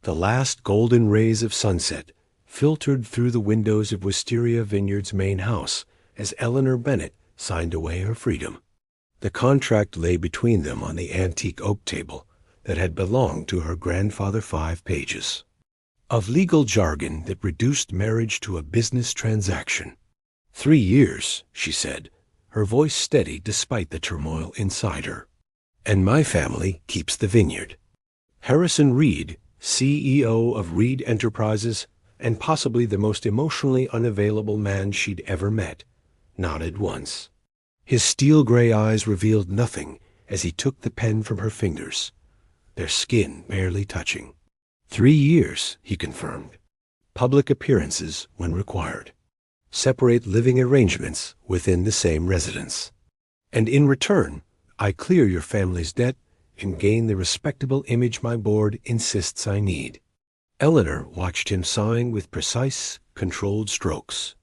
The last golden rays of sunset filtered through the windows of Wisteria Vineyard's main house as Eleanor Bennett signed away her freedom. The contract lay between them on the antique oak table that had belonged to her grandfather. 5 pages of legal jargon that reduced marriage to a business transaction. 3 years, she said, her voice steady despite the turmoil inside her. And my family keeps the vineyard. Harrison Reed, CEO of Reed Enterprises, and possibly the most emotionally unavailable man she'd ever met, nodded once. His steel-gray eyes revealed nothing as he took the pen from her fingers, their skin barely touching. 3 years, he confirmed. Public appearances when required. Separate living arrangements within the same residence. And in return, I clear your family's debt and gain the respectable image my board insists I need. Eleanor watched him sign with precise, controlled strokes.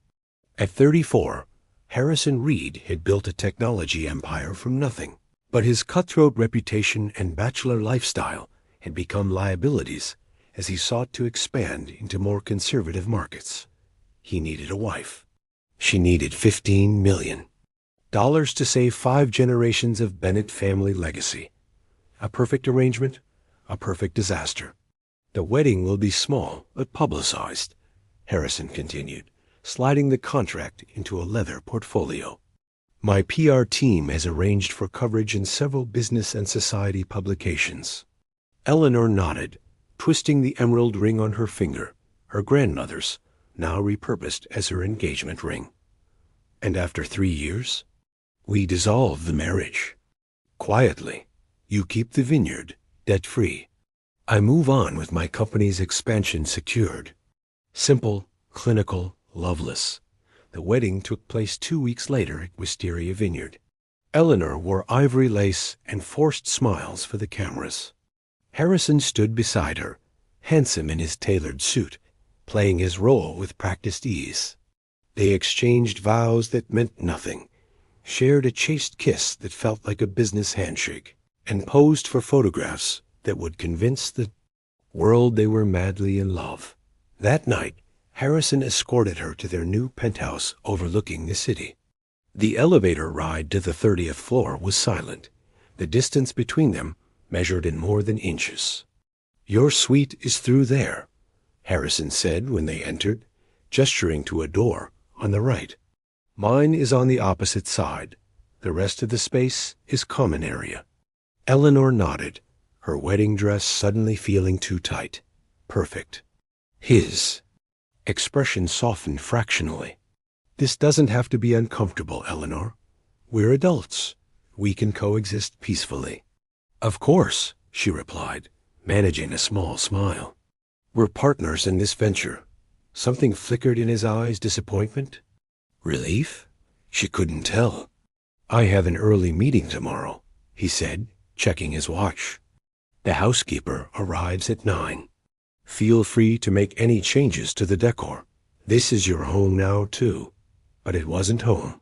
At 34, Harrison Reed had built a technology empire from nothing, but his cutthroat reputation and bachelor lifestyle had become liabilities as he sought to expand into more conservative markets. He needed a wife. She needed $15 million to save 5 generations of Bennett family legacy. A perfect arrangement, a perfect disaster. The wedding will be small but publicized, Harrison continued, sliding the contract into a leather portfolio. My PR team has arranged for coverage in several business and society publications. Eleanor nodded, twisting the emerald ring on her finger, her grandmother's, now repurposed as her engagement ring. And after 3 years, we dissolve the marriage. Quietly, you keep the vineyard, debt-free. I move on with my company's expansion secured. Simple, clinical, loveless. The wedding took place 2 weeks later at Wisteria Vineyard. Eleanor wore ivory lace and forced smiles for the cameras. Harrison stood beside her, handsome in his tailored suit, playing his role with practiced ease. They exchanged vows that meant nothing, shared a chaste kiss that felt like a business handshake, and posed for photographs that would convince the world they were madly in love. That night, Harrison escorted her to their new penthouse overlooking the city. The elevator ride to the 30th floor was silent, the distance between them measured in more than inches. Your suite is through there, Harrison said when they entered, gesturing to a door on the right. Mine is on the opposite side. The rest of the space is common area. Eleanor nodded, her wedding dress suddenly feeling too tight. Perfect. His expression softened fractionally. This doesn't have to be uncomfortable, Eleanor. We're adults. We can coexist peacefully. Of course, she replied, managing a small smile. We're partners in this venture. Something flickered in his eyes, disappointment? Relief? She couldn't tell. I have an early meeting tomorrow, he said, checking his watch. The housekeeper arrives at 9. Feel free to make any changes to the decor. This is your home now, too. But it wasn't home.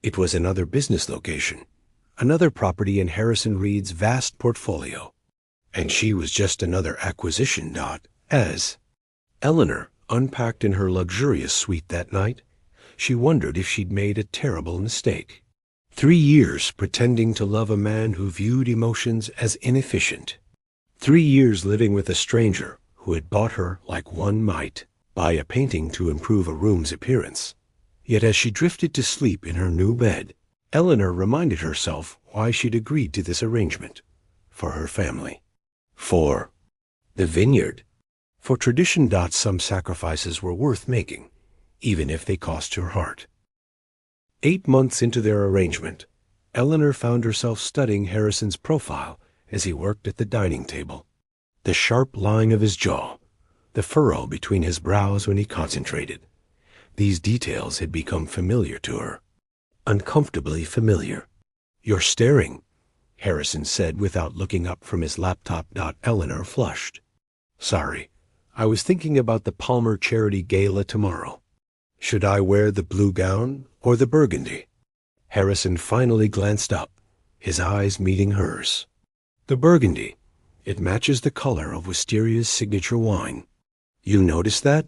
It was another business location, another property in Harrison Reed's vast portfolio. And she was just another acquisition. As Eleanor unpacked in her luxurious suite that night, she wondered if she'd made a terrible mistake. 3 years pretending to love a man who viewed emotions as inefficient. 3 years living with a stranger who had bought her like one might buy a painting to improve a room's appearance. Yet as she drifted to sleep in her new bed, Eleanor reminded herself why she'd agreed to this arrangement. For her family. For the vineyard. For tradition. Some sacrifices were worth making, even if they cost her heart. 8 months into their arrangement, Eleanor found herself studying Harrison's profile as he worked at the dining table. The sharp line of his jaw, the furrow between his brows when he concentrated. These details had become familiar to her. Uncomfortably familiar. You're staring, Harrison said without looking up from his laptop. Eleanor flushed. Sorry, I was thinking about the Palmer Charity Gala tomorrow. Should I wear the blue gown or the burgundy? Harrison finally glanced up, his eyes meeting hers. The burgundy. It matches the color of Wisteria's signature wine. You noticed that?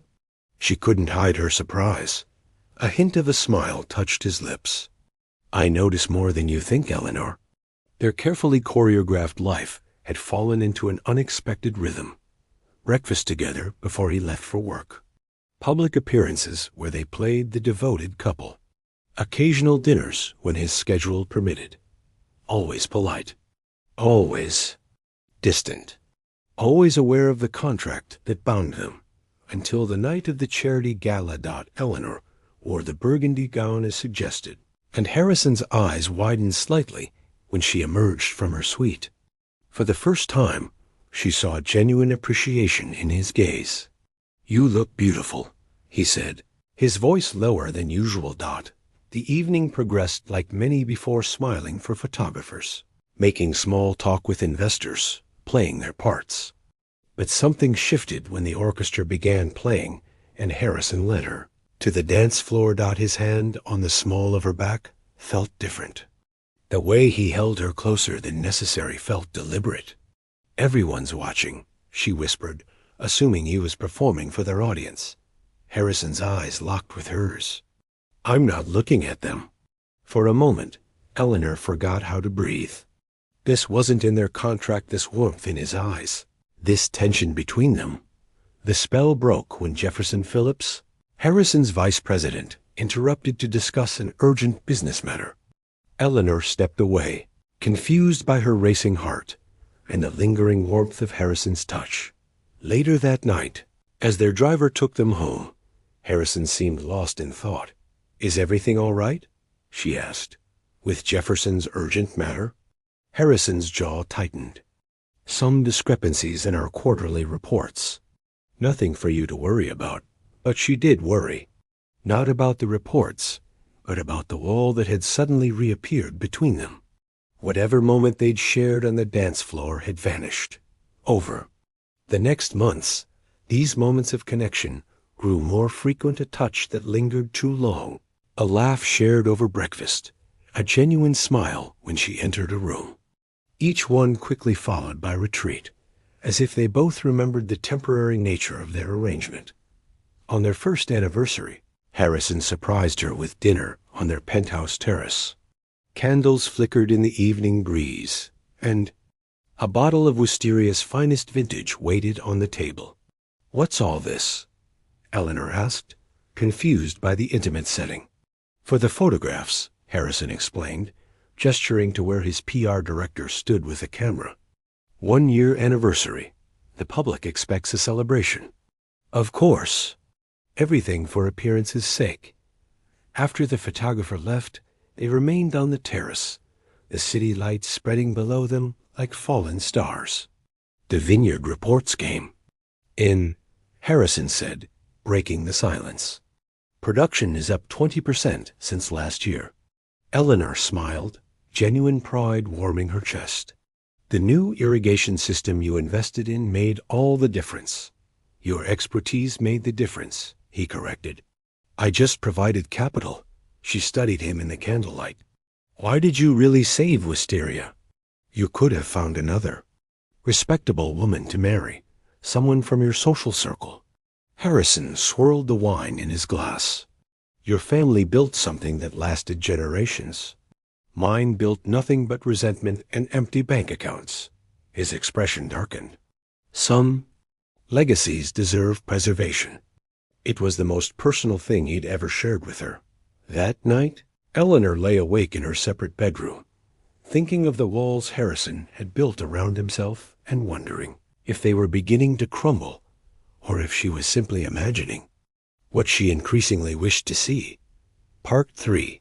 She couldn't hide her surprise. A hint of a smile touched his lips. I notice more than you think, Eleanor. Their carefully choreographed life had fallen into an unexpected rhythm. Breakfast together before he left for work. Public appearances where they played the devoted couple. Occasional dinners when his schedule permitted. Always polite. Always distant. Always aware of the contract that bound them. Until the night of the charity gala. Eleanor wore the burgundy gown as suggested, and Harrison's eyes widened slightly when she emerged from her suite. For the first time, she saw genuine appreciation in his gaze. You look beautiful, he said, his voice lower than usual. The evening progressed like many before, smiling for photographers, making small talk with investors, playing their parts. But something shifted when the orchestra began playing and Harrison led her to the dance floor. His hand on the small of her back felt different. The way he held her closer than necessary felt deliberate. Everyone's watching, she whispered, assuming he was performing for their audience. Harrison's eyes locked with hers. I'm not looking at them. For a moment, Eleanor forgot how to breathe. This wasn't in their contract, this warmth in his eyes, this tension between them. The spell broke when Jefferson Phillips, Harrison's vice president, interrupted to discuss an urgent business matter. Eleanor stepped away, confused by her racing heart and the lingering warmth of Harrison's touch. Later that night, as their driver took them home, Harrison seemed lost in thought. Is everything all right? She asked. With Jefferson's urgent matter? Harrison's jaw tightened. Some discrepancies in our quarterly reports. Nothing for you to worry about. But she did worry. Not about the reports, but about the wall that had suddenly reappeared between them. Whatever moment they'd shared on the dance floor had vanished. Over. The next months, these moments of connection grew more frequent, a touch that lingered too long, a laugh shared over breakfast, a genuine smile when she entered a room. Each one quickly followed by retreat, as if they both remembered the temporary nature of their arrangement. On their first anniversary, Harrison surprised her with dinner on their penthouse terrace. Candles flickered in the evening breeze, and a bottle of Wisteria's finest vintage waited on the table. What's all this? Eleanor asked, confused by the intimate setting. For the photographs, Harrison explained, gesturing to where his PR director stood with a camera. 1 year anniversary. The public expects a celebration. Of course. Everything for appearance's sake. After the photographer left, they remained on the terrace, the city lights spreading below them like fallen stars. The vineyard reports came in, Harrison said, breaking the silence. Production is up 20% since last year. Eleanor smiled, genuine pride warming her chest. The new irrigation system you invested in made all the difference. Your expertise made the difference, he corrected. I just provided capital. She studied him in the candlelight. Why did you really save Wisteria? You could have found another respectable woman to marry, someone from your social circle. Harrison swirled the wine in his glass. Your family built something that lasted generations. Mine built nothing but resentment and empty bank accounts. His expression darkened. Some legacies deserve preservation. It was the most personal thing he'd ever shared with her. That night, Eleanor lay awake in her separate bedroom, thinking of the walls Harrison had built around himself and wondering if they were beginning to crumble or if she was simply imagining what she increasingly wished to see. Part 3.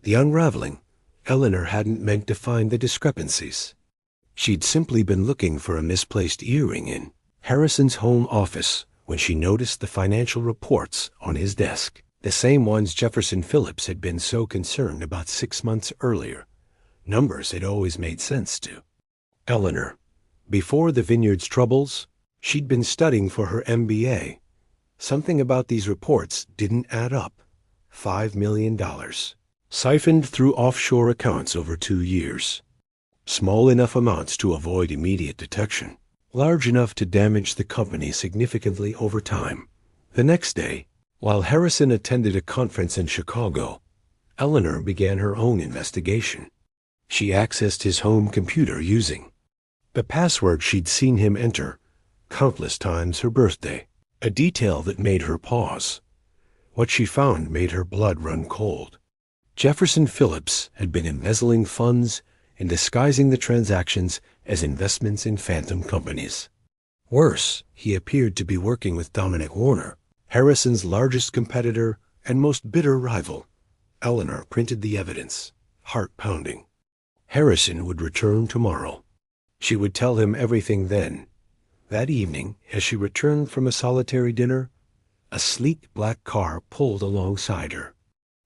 The Unraveling. Eleanor hadn't meant to find the discrepancies. She'd simply been looking for a misplaced earring in Harrison's home office when she noticed the financial reports on his desk, the same ones Jefferson Phillips had been so concerned about 6 months earlier. Numbers had always made sense to Eleanor. Before the vineyard's troubles, she'd been studying for her MBA. Something about these reports didn't add up. $5 million. Siphoned through offshore accounts over 2 years. Small enough amounts to avoid immediate detection. large enough to damage the company significantly over time. The next day, while Harrison attended a conference in Chicago, Eleanor began her own investigation. She accessed his home computer using the password she'd seen him enter countless times her birthday, a detail that made her pause. What she found made her blood run cold. Jefferson Phillips had been embezzling funds and disguising the transactions as investments in phantom companies. Worse, he appeared to be working with Dominic Warner, Harrison's largest competitor and most bitter rival. Eleanor printed the evidence, heart pounding. Harrison would return tomorrow. She would tell him everything then. That evening, as she returned from a solitary dinner, a sleek black car pulled alongside her,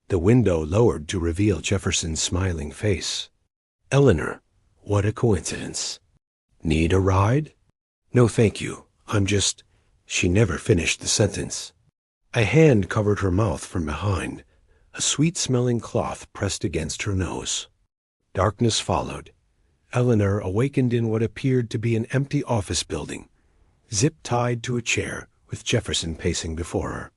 the window lowered to reveal Jefferson's smiling face. "Eleanor, what a coincidence. Need a ride?" "No, thank you. I'm just—" She never finished the sentence. A hand covered her mouth from behind, a sweet-smelling cloth pressed against her nose. Darkness followed. Eleanor awakened in what appeared to be an empty office building, zip-tied to a chair with Jefferson pacing before her.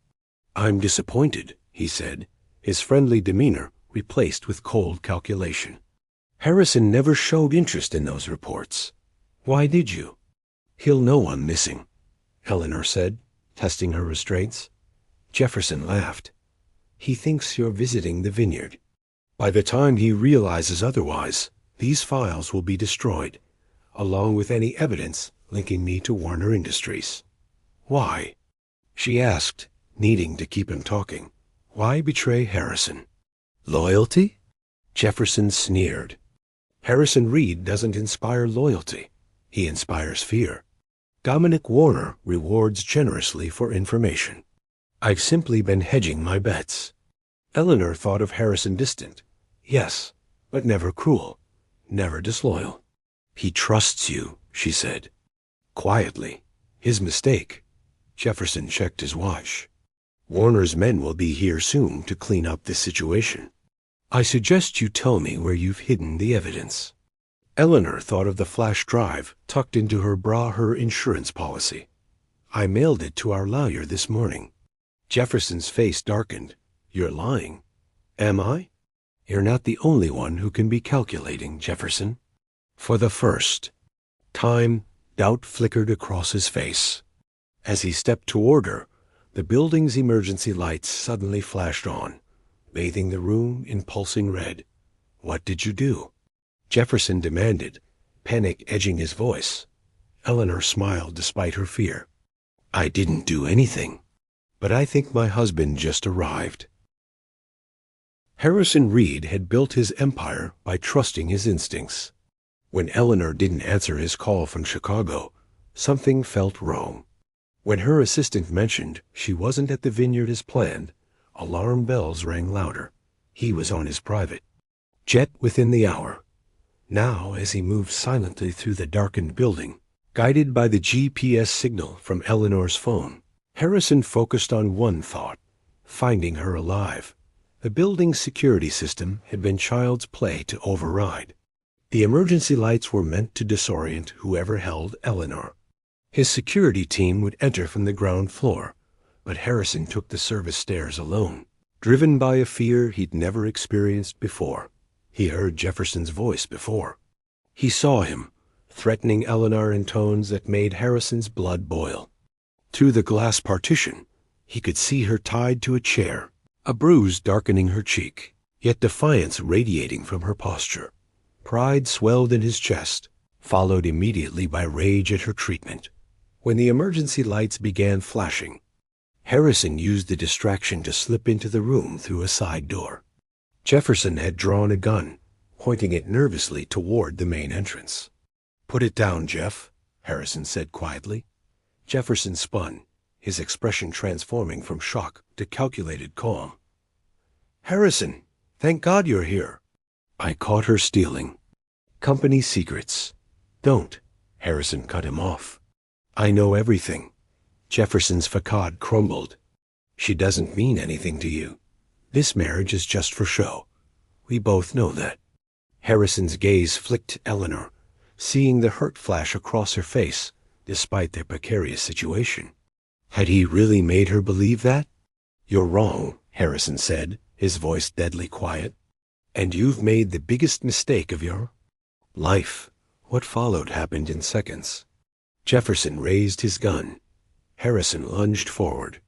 "I'm disappointed," he said, his friendly demeanor replaced with cold calculation. "Harrison never showed interest in those reports. Why did you?" "He'll know I'm missing," Eleanor said, testing her restraints. Jefferson laughed. "He thinks you're visiting the vineyard. By the time he realizes otherwise, these files will be destroyed, along with any evidence linking me to Warner Industries." "Why?" she asked, needing to keep him talking. "Why betray Harrison?" "Loyalty?" Jefferson sneered. "Harrison Reed doesn't inspire loyalty. He inspires fear. Dominic Warner rewards generously for information. I've simply been hedging my bets." Eleanor thought of Harrison distant. Yes, but never cruel, never disloyal. "He trusts you," she said. Quietly. His mistake. Jefferson checked his watch. "Warner's men will be here soon to clean up this situation. I suggest you tell me where you've hidden the evidence." Eleanor thought of the flash drive tucked into her insurance policy. "I mailed it to our lawyer this morning." Jefferson's face darkened. "You're lying." "Am I?" "You're not the only one who can be calculating, Jefferson." For the first time, doubt flickered across his face. As he stepped toward her, the building's emergency lights suddenly flashed on, bathing the room in pulsing red. "What did you do?" Jefferson demanded, panic edging his voice. Eleanor smiled despite her fear. "I didn't do anything, but I think my husband just arrived." Harrison Reed had built his empire by trusting his instincts. When Eleanor didn't answer his call from Chicago, something felt wrong. When her assistant mentioned she wasn't at the vineyard as planned, alarm bells rang louder. He was on his private jet within the hour. Now, as he moved silently through the darkened building, guided by the GPS signal from Eleanor's phone, Harrison focused on one thought: finding her alive. The building's security system had been child's play to override. The emergency lights were meant to disorient whoever held Eleanor. His security team would enter from the ground floor, but Harrison took the service stairs alone, driven by a fear he'd never experienced before. He heard Jefferson's voice before. He saw him, threatening Eleanor in tones that made Harrison's blood boil. Through the glass partition, he could see her tied to a chair, a bruise darkening her cheek, yet defiance radiating from her posture. Pride swelled in his chest, followed immediately by rage at her treatment. When the emergency lights began flashing, Harrison used the distraction to slip into the room through a side door. Jefferson had drawn a gun, pointing it nervously toward the main entrance. "Put it down, Jeff," Harrison said quietly. Jefferson spun, his expression transforming from shock to calculated calm. "Harrison, thank God you're here." "I caught her stealing. Company secrets." "Don't," Harrison cut him off. "I know everything." Jefferson's facade crumbled. "She doesn't mean anything to you. This marriage is just for show. We both know that." Harrison's gaze flicked Eleanor, seeing the hurt flash across her face, despite their precarious situation. Had he really made her believe that? "You're wrong," Harrison said, his voice deadly quiet. "And you've made the biggest mistake of your life." What followed happened in seconds. Jefferson raised his gun. Harrison lunged forward.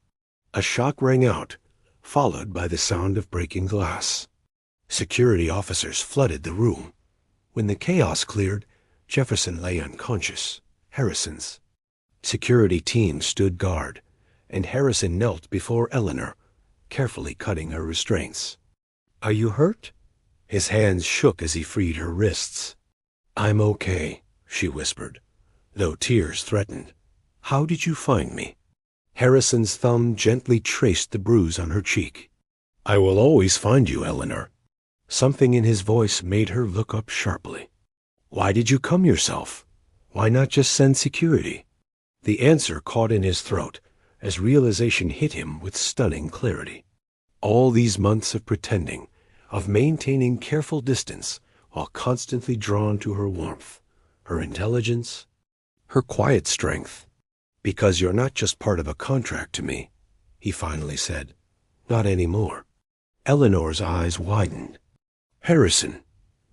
A shock rang out, followed by the sound of breaking glass. Security officers flooded the room. When the chaos cleared, Jefferson lay unconscious. Harrison's security team stood guard, and Harrison knelt before Eleanor, carefully cutting her restraints. "Are you hurt?" His hands shook as he freed her wrists. "I'm okay," she whispered, though tears threatened. "How did you find me?" Harrison's thumb gently traced the bruise on her cheek. "I will always find you, Eleanor." Something in his voice made her look up sharply. "Why did you come yourself? Why not just send security?" The answer caught in his throat as realization hit him with stunning clarity. All these months of pretending, of maintaining careful distance while constantly drawn to her warmth, her intelligence, her quiet strength. "Because you're not just part of a contract to me," he finally said. "Not anymore." Eleanor's eyes widened. "Harrison."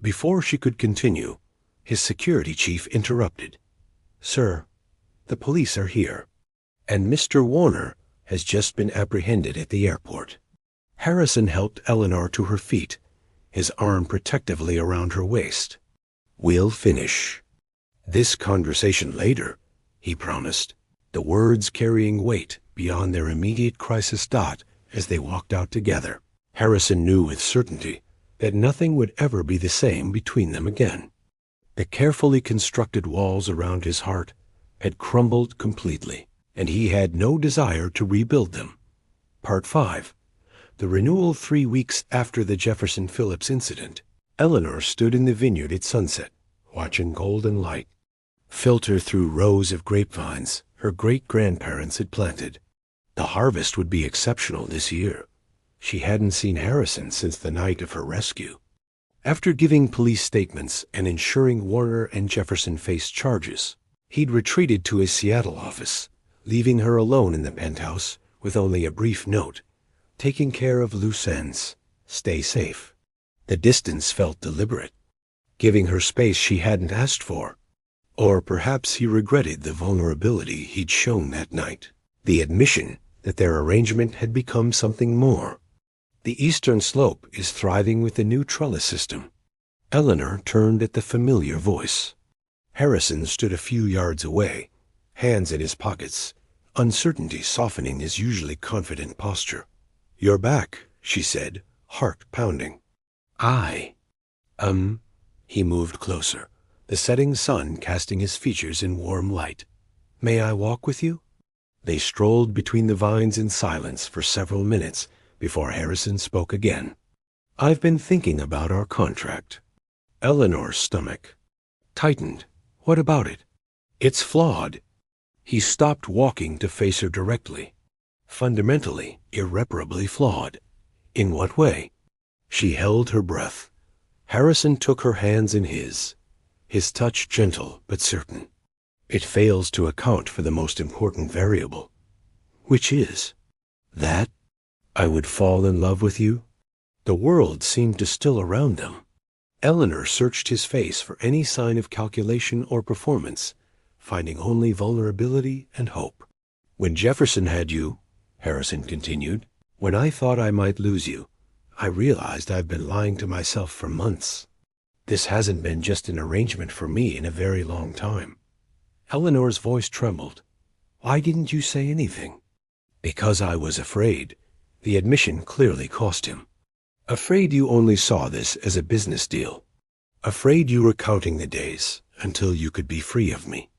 Before she could continue, his security chief interrupted. "Sir, the police are here, and Mr. Warner has just been apprehended at the airport." Harrison helped Eleanor to her feet, his arm protectively around her waist. "We'll finish this conversation later," he promised, the words carrying weight beyond their immediate crisis dot as they walked out together. Harrison knew with certainty that nothing would ever be the same between them again. The carefully constructed walls around his heart had crumbled completely, and he had no desire to rebuild them. Part 5. The renewal 3 weeks after the Jefferson Phillips incident. Eleanor stood in the vineyard at sunset, watching golden light filter through rows of grapevines her great-grandparents had planted. The harvest would be exceptional this year. She hadn't seen Harrison since the night of her rescue. After giving police statements and ensuring Warner and Jefferson faced charges, he'd retreated to his Seattle office, leaving her alone in the penthouse with only a brief note, taking care of loose ends. Stay safe. The distance felt deliberate, giving her space she hadn't asked for. Or perhaps he regretted the vulnerability he'd shown that night, the admission that their arrangement had become something more. The eastern slope is thriving with the new trellis system. Eleanor turned at the familiar voice. Harrison stood a few yards away, hands in his pockets, uncertainty softening his usually confident posture. "You're back," she said, heart pounding. He moved closer, the setting sun casting his features in warm light. "May I walk with you?" They strolled between the vines in silence for several minutes before Harrison spoke again. "I've been thinking about our contract." Eleanor's stomach tightened. "What about it?" "It's flawed." He stopped walking to face her directly. "Fundamentally, irreparably flawed." "In what way?" She held her breath. Harrison took her hands in his touch gentle but certain. "It fails to account for the most important variable." "Which is?" "That I would fall in love with you." The world seemed to still around them. Eleanor searched his face for any sign of calculation or performance, finding only vulnerability and hope. "When Jefferson had you," Harrison continued, "when I thought I might lose you, I realized I've been lying to myself for months. This hasn't been just an arrangement for me in a very long time." Eleanor's voice trembled. "Why didn't you say anything?" "Because I was afraid." The admission clearly cost him. "Afraid you only saw this as a business deal. Afraid you were counting the days until you could be free of me."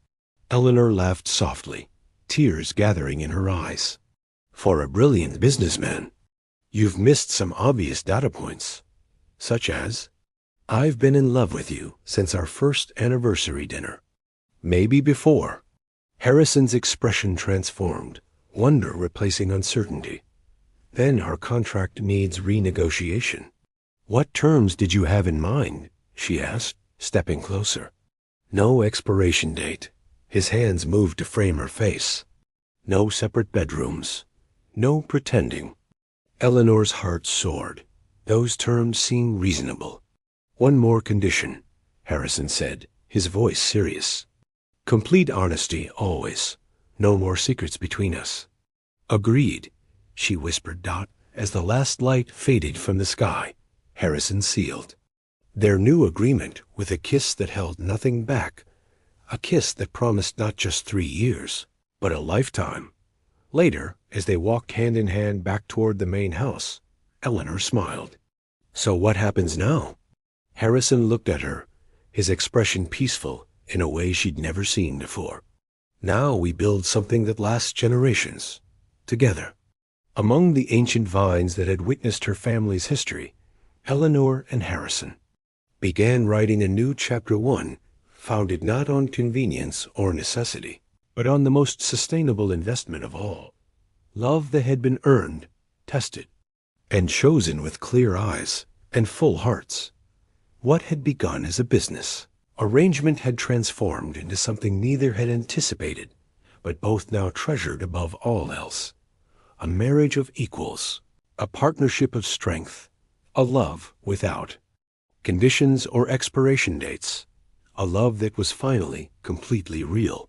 Eleanor laughed softly, tears gathering in her eyes. "For a brilliant businessman, you've missed some obvious data points, such as, I've been in love with you since our first anniversary dinner. Maybe before." Harrison's expression transformed, wonder replacing uncertainty. "Then our contract needs renegotiation." "What terms did you have in mind?" she asked, stepping closer. "No expiration date," His hands moved to frame her face. No separate bedrooms. No pretending. Eleanor's heart soared. Those terms seemed reasonable. One more condition, Harrison said, his voice serious. Complete honesty, always. No more secrets between us. Agreed, she whispered Dot, as the last light faded from the sky. Harrison sealed their new agreement with a kiss that held nothing back, a kiss that promised not just 3 years, but a lifetime. Later, as they walked hand in hand back toward the main house, Eleanor smiled. So what happens now? Harrison looked at her, his expression peaceful in a way she'd never seen before. Now we build something that lasts generations, together. Among the ancient vines that had witnessed her family's history, Eleanor and Harrison began writing a new chapter 1, founded not on convenience or necessity, but on the most sustainable investment of all, love that had been earned, tested, and chosen with clear eyes and full hearts. What had begun as a business arrangement had transformed into something neither had anticipated, but both now treasured above all else. A marriage of equals, a partnership of strength, a love without conditions or expiration dates, a love that was finally completely real.